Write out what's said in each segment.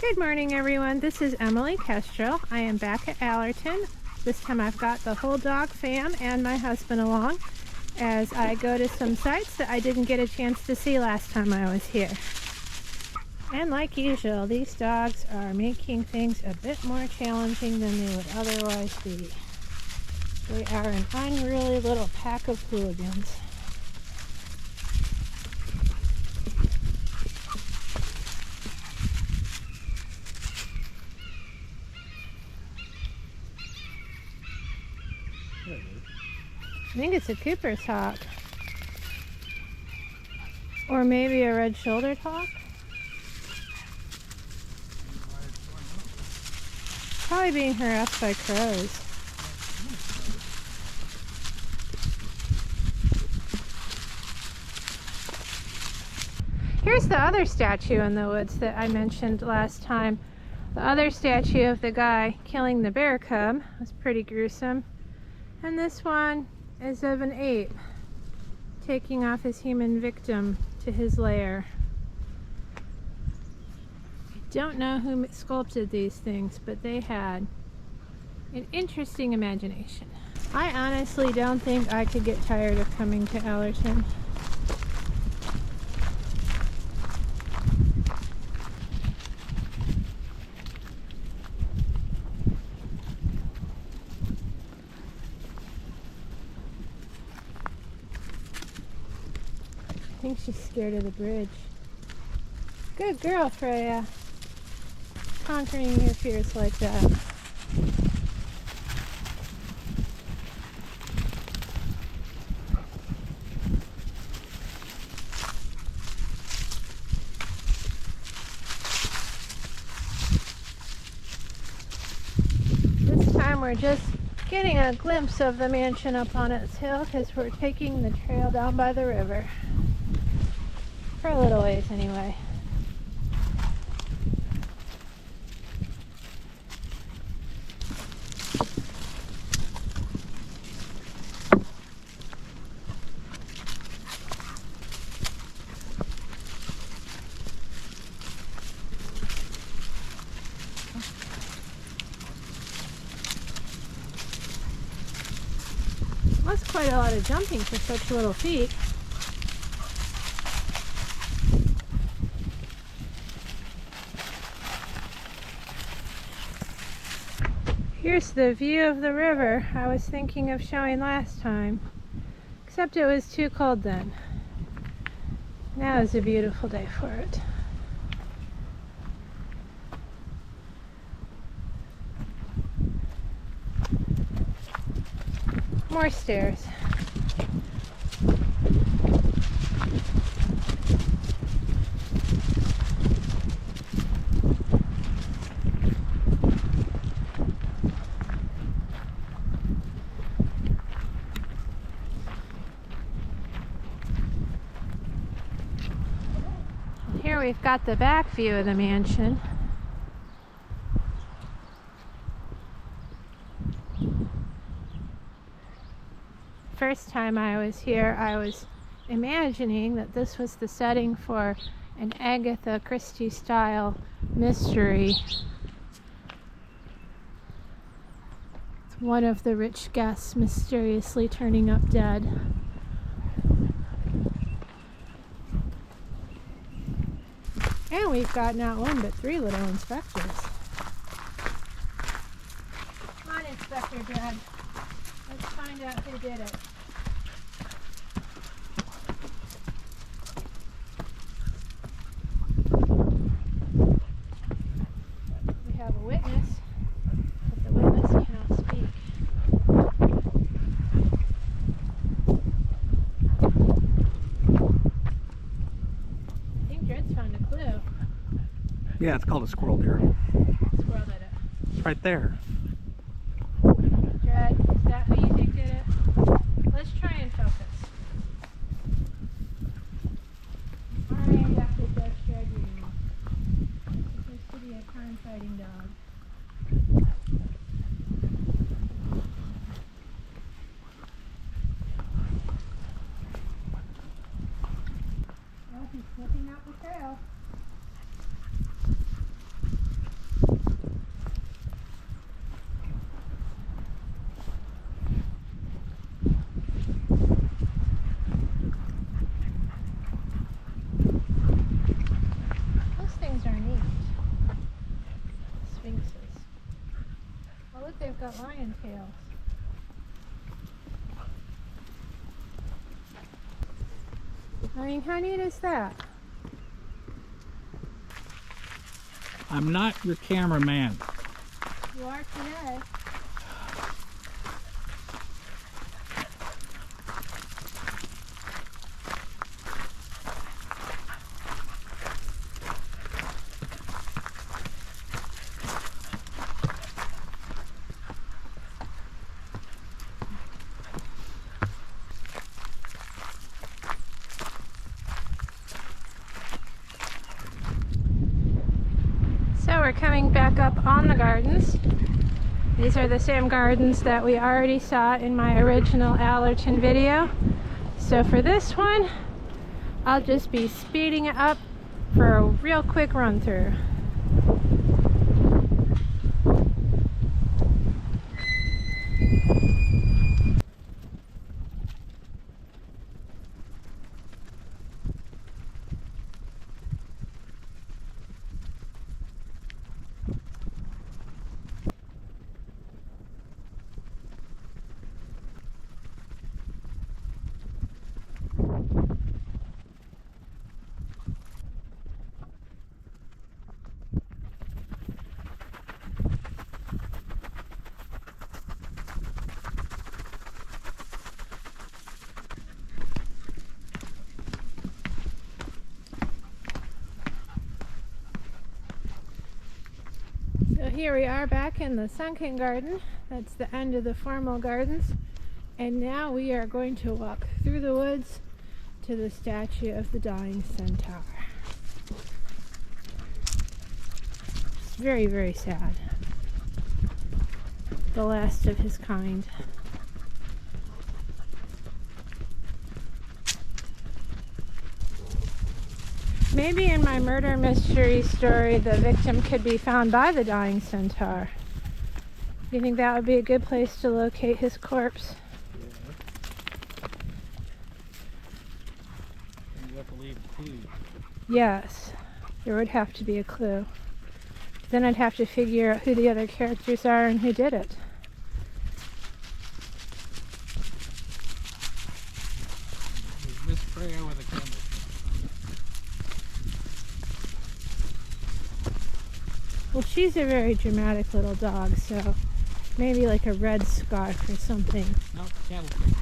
Good morning, everyone. This is Emily Kestrel. I am back at Allerton. This time I've got the whole dog fam and my husband along as I go to some sites that I didn't get a chance to see last time I was here. And like usual, these dogs are making things a bit more challenging than they would otherwise be. They are an unruly little pack of hooligans. I think it's a Cooper's hawk. Or maybe a red-shouldered hawk. Probably being harassed by crows. Here's the other statue in the woods that I mentioned last time. The other statue of the guy killing the bear cub was pretty gruesome. And this one is of an ape taking off his human victim to his lair. I don't know who sculpted these things, but they had an interesting imagination. I honestly don't think I could get tired of coming to Allerton. I think she's scared of the bridge. Good girl, Freya. Conquering your fears like that. This time we're just getting a glimpse of the mansion up on its hill because we're taking the trail down by the river. For a little ways, anyway. That's quite a lot of jumping for such little feet. Here's the view of the river I was thinking of showing last time, except it was too cold then. Now is a beautiful day for it. More stairs. Here we've got the back view of the mansion. First time I was here, I was imagining that this was the setting for an Agatha Christie style mystery. It's one of the rich guests mysteriously turning up dead. And we've got not one but three little inspectors. Come on, Inspector Dredd. Let's find out who did it. We have a witness, but the witness cannot speak. I think Dredd's found a clue. Yeah, it's called a squirrel deer. Squirrel did it. It's right there. Dredd, is that who you think did it? Let's try and focus. I'm named after Judge Dredd. Supposed to be a crime-fighting dog. Well, he's slipping out the trail. got lion tails. I mean, how neat is that? I'm not your cameraman. You are today. So we're coming back up on the gardens. These are the same gardens that we already saw in my original Allerton video. So for this one, I'll just be speeding it up for a real quick run through. So here we are back in the sunken garden. That's the end of the formal gardens. And now we are going to walk through the woods to the statue of the dying centaur. It's very, very sad. The last of his kind. Maybe in my murder mystery story, the victim could be found by the dying centaur. Do you think that would be a good place to locate his corpse? Yeah. And you have to leave a clue. Yes, there would have to be a clue. Then I'd have to figure out who the other characters are and who did it. There's Miss Freya with a camera. Well, she's a very dramatic little dog, so maybe like a red scarf or something. No, candlestick.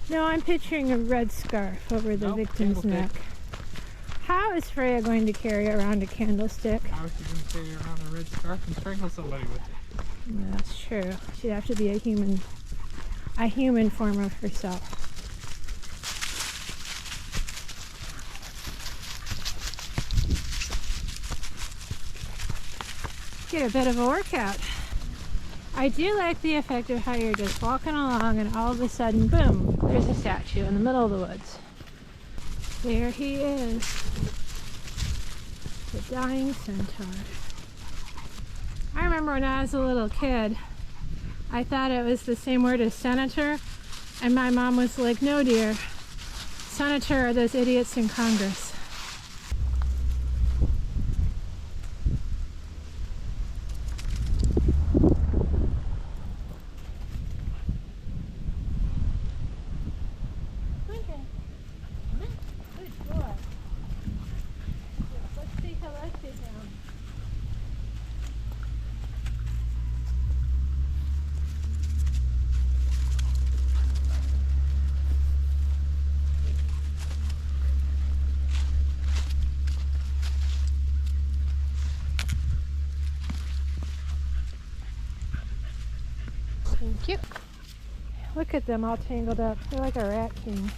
No, I'm picturing a red scarf over the victim's neck. How is Freya going to carry around a candlestick? How is she going to carry around a red scarf and strangle somebody with it? Yeah, that's true. She'd have to be a human form of herself. Get a bit of a workout. I do like the effect of how you're just walking along and all of a sudden, boom, there's a statue in the middle of the woods. There he is, the dying centaur. I remember when I was a little kid, I thought it was the same word as senator, and my mom was like, no dear, senator are those idiots in Congress. Thank you. Look at them all tangled up. They're like a rat king.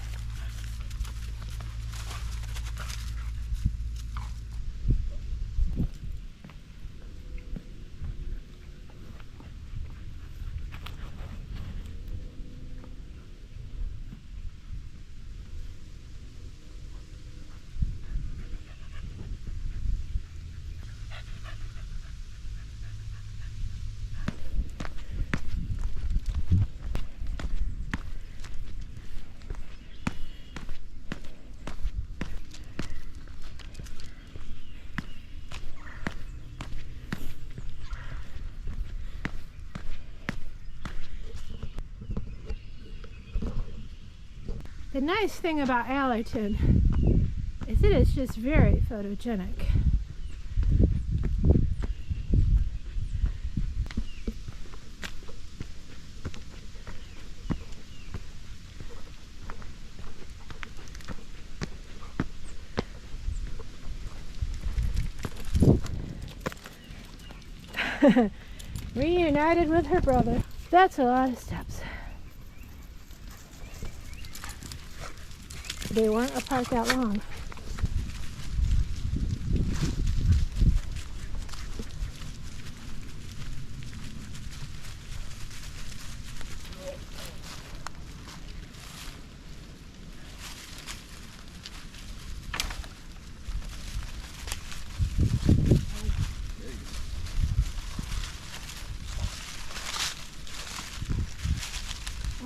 The nice thing about Allerton is it is just very photogenic. Reunited with her brother. That's a lot of steps. They weren't apart that long.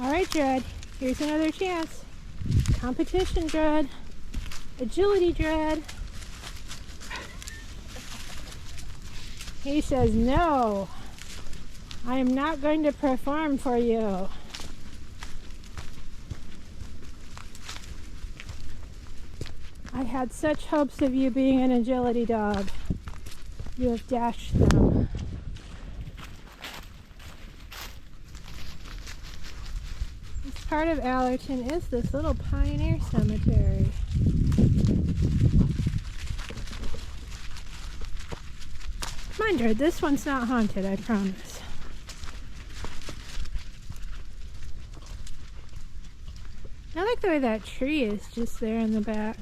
All right, Dread, here's another chance. Competition Dread. Agility Dread. He says, no, I am not going to perform for you. I had such hopes of you being an agility dog. You have dashed them. Part of Allerton is this little pioneer cemetery. Mind you, this one's not haunted, I promise. I like the way that tree is just there in the back.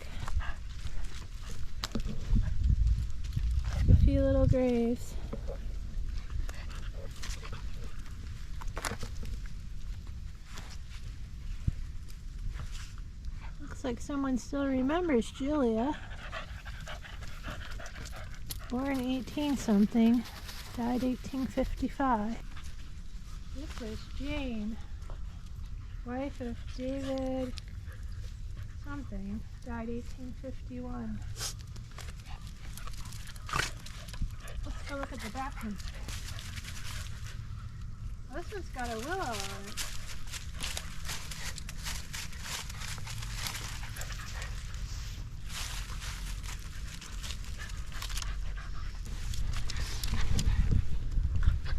A few little graves. Like someone still remembers Julia. Born 18 something, died 1855. This is Jane, wife of David something, died 1851. Let's go look at the back one. This one's got a willow on it.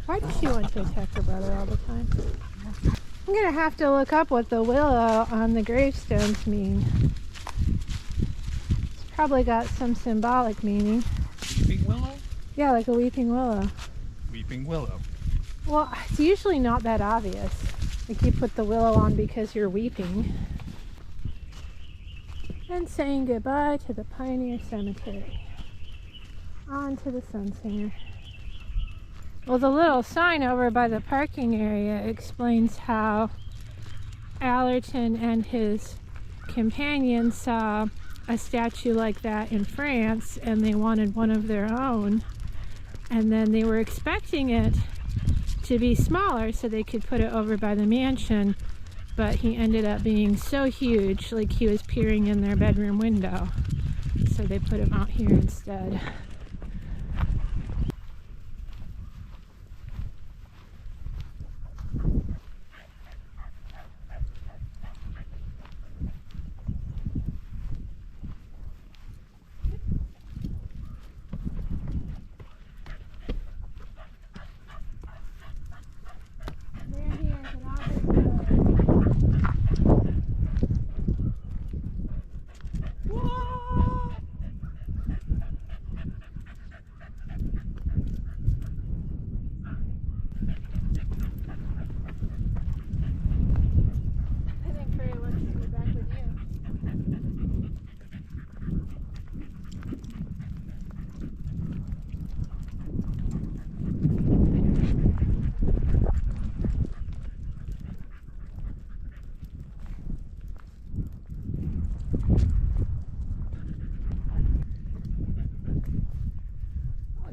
Why does she want to attack her brother all the time? I'm going to have to look up what the willow on the gravestones mean. It's probably got some symbolic meaning. Weeping willow? Yeah, like a weeping willow. Weeping willow. Well, it's usually not that obvious. Like you put the willow on because you're weeping. And saying goodbye to the Pioneer Cemetery. On to the Sunsinger. Well, the little sign over by the parking area explains how Allerton and his companion saw a statue like that in France and they wanted one of their own. And then they were expecting it to be smaller so they could put it over by the mansion, but he ended up being so huge, like he was peering in their bedroom window. So they put him out here instead.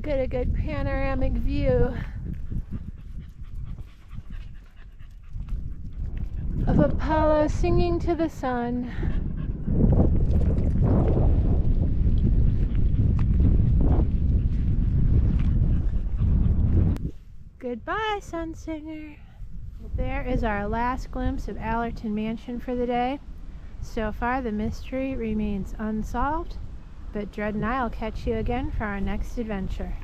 Get a good panoramic view of Apollo singing to the sun. Goodbye, Sunsinger. There is our last glimpse of Allerton Mansion for the day. So far, the mystery remains unsolved, but Dread and I will catch you again for our next adventure.